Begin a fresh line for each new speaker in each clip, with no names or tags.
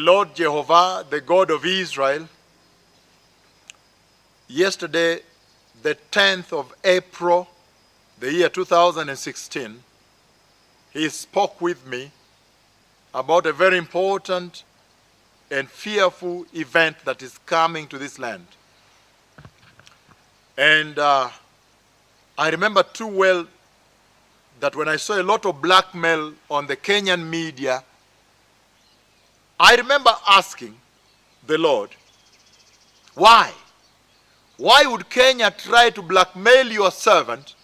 Lord Jehovah, the God of Israel, yesterday, the 10th of April, the year 2016, he spoke with me about a very important and fearful event that is coming to this land. And I remember too well that when I saw a lot of blackmail on the Kenyan media, I remember asking the Lord, why? Why would Kenya try to blackmail your servant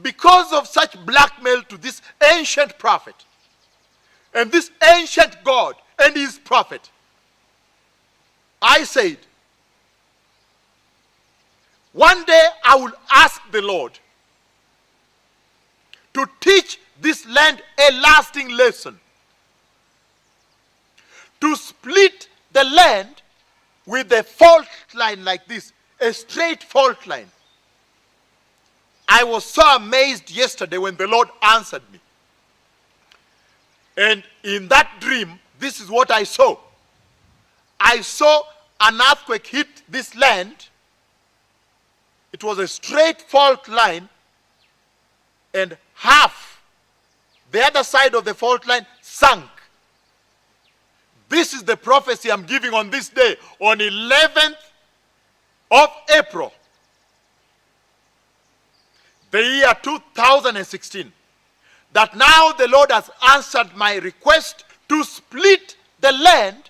because of such blackmail to this ancient prophet and this ancient God and his prophet? I said, one day I will ask the Lord to teach this land a lasting lesson, to split the land with a fault line like this, a straight fault line. I was so amazed yesterday when the Lord answered me. And in that dream, this is what I saw. I saw an earthquake hit this land. It was a straight fault line, and half, the other side of the fault line, sank. This is the prophecy I'm giving on this day, on 11th of April, the year 2016, that now the Lord has answered my request to split the land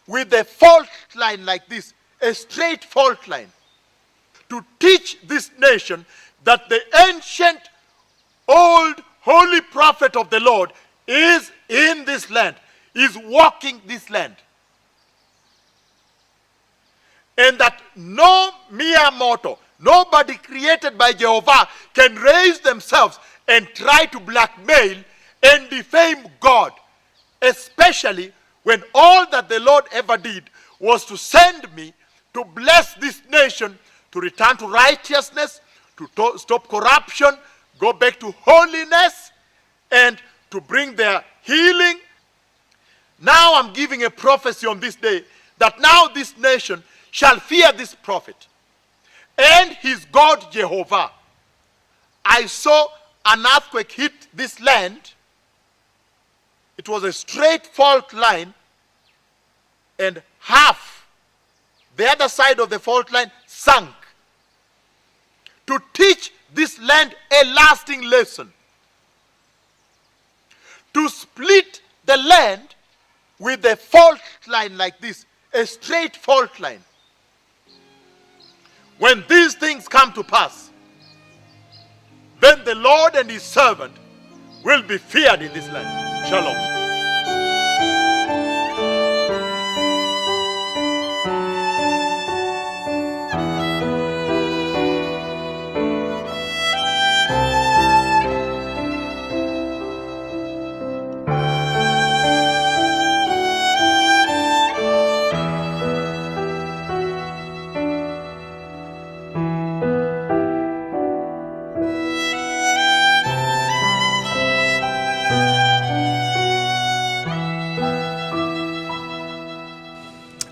with a fault line like this, a straight fault line, to teach this nation that the ancient, old, holy prophet of the Lord is in this land, is walking this land. And that no mere mortal, nobody created by Jehovah can raise themselves and try to blackmail and defame God, especially when all that the Lord ever did was to send me to bless this nation, to return to righteousness, to stop corruption, go back to holiness, and to bring their healing. Now I'm giving a prophecy on this day that now this nation shall fear this prophet and his God Jehovah. I saw an earthquake hit this land. It was a straight fault line, and half, the other side of the fault line, sank. To teach this land a lasting lesson, to split the land with a fault line like this, a straight fault line. When these things come to pass, then the Lord and his servant will be feared in this land. Shalom.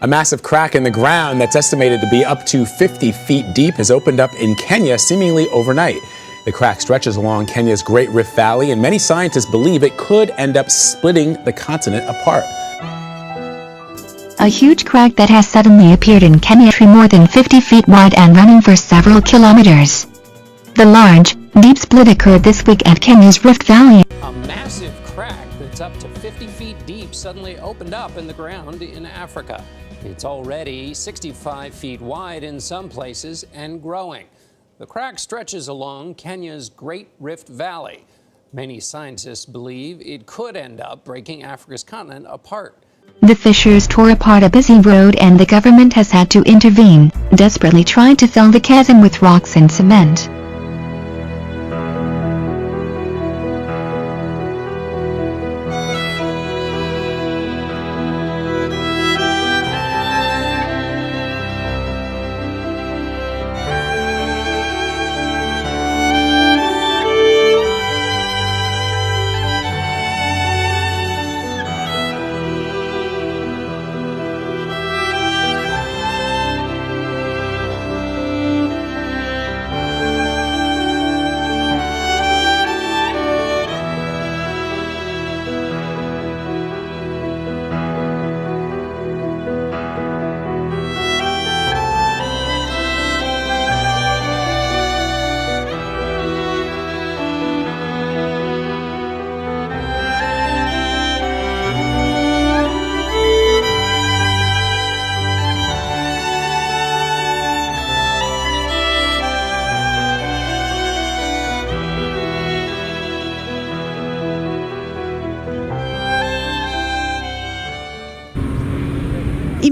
A massive crack in the ground that's estimated to be up to 50 feet deep has opened up in Kenya seemingly overnight. The crack stretches along Kenya's Great Rift Valley, and many scientists believe it could end up splitting the continent apart.
A huge crack that has suddenly appeared in Kenya, more than 50 feet wide and running for several kilometers. The large, deep split occurred this week at Kenya's Rift Valley.
A massive crack that's up to 50 feet deep suddenly opened up in the ground in Africa. It's already 65 feet wide in some places and growing. The crack stretches along Kenya's Great Rift Valley. Many scientists believe it could end up breaking Africa's continent apart.
The fissures tore apart a busy road and the government has had to intervene, desperately trying to fill the chasm with rocks and cement.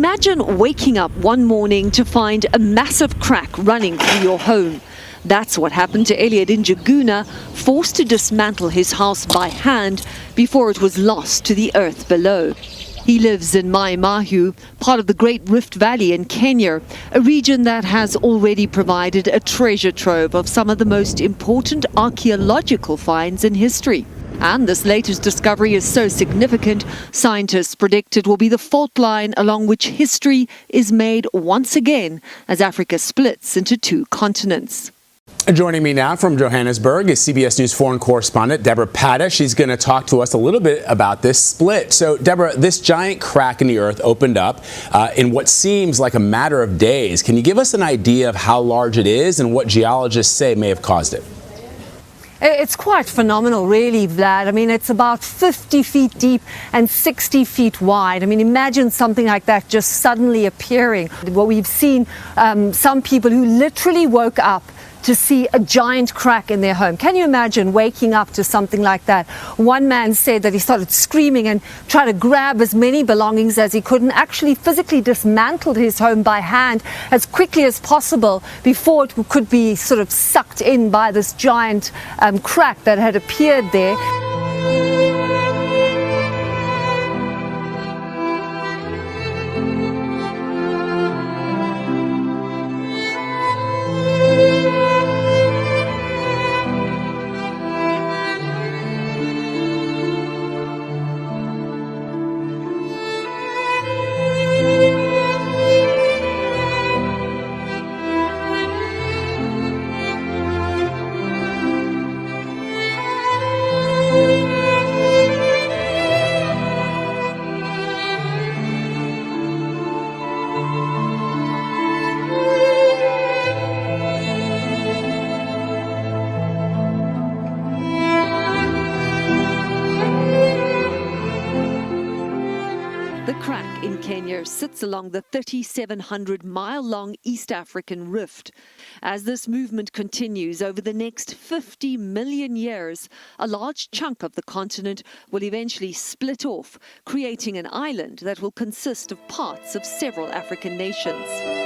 Imagine waking up one morning to find a massive crack running through your home. That's what happened to Elliot in Jaguna, forced to dismantle his house by hand before it was lost to the earth below. He lives in Mai Mahiu, part of the Great Rift Valley in Kenya, a region that has already provided a treasure trove of some of the most important archaeological finds in history. And this latest discovery is so significant, scientists predict it will be the fault line along which history is made once again as Africa splits into two continents.
Joining me now from Johannesburg is CBS News foreign correspondent Deborah Patta. She's going to talk to us a little bit about this split. So, Deborah, this giant crack in the earth opened up in what seems like a matter of days. Can you give us an idea of how large it is and what geologists say may have caused it?
It's quite phenomenal, really, Vlad. I mean, it's about 50 feet deep and 60 feet wide. I mean, imagine something like that just suddenly appearing. What we've seen, some people who literally woke up to see a giant crack in their home. Can you imagine waking up to something like that? One man said that he started screaming and tried to grab as many belongings as he could and actually physically dismantled his home by hand as quickly as possible before it could be sort of sucked in by this giant crack that had appeared there. The crack in Kenya sits along the 3,700-mile-long East African rift. As this movement continues over the next 50 million years, a large chunk of the continent will eventually split off, creating an island that will consist of parts of several African nations.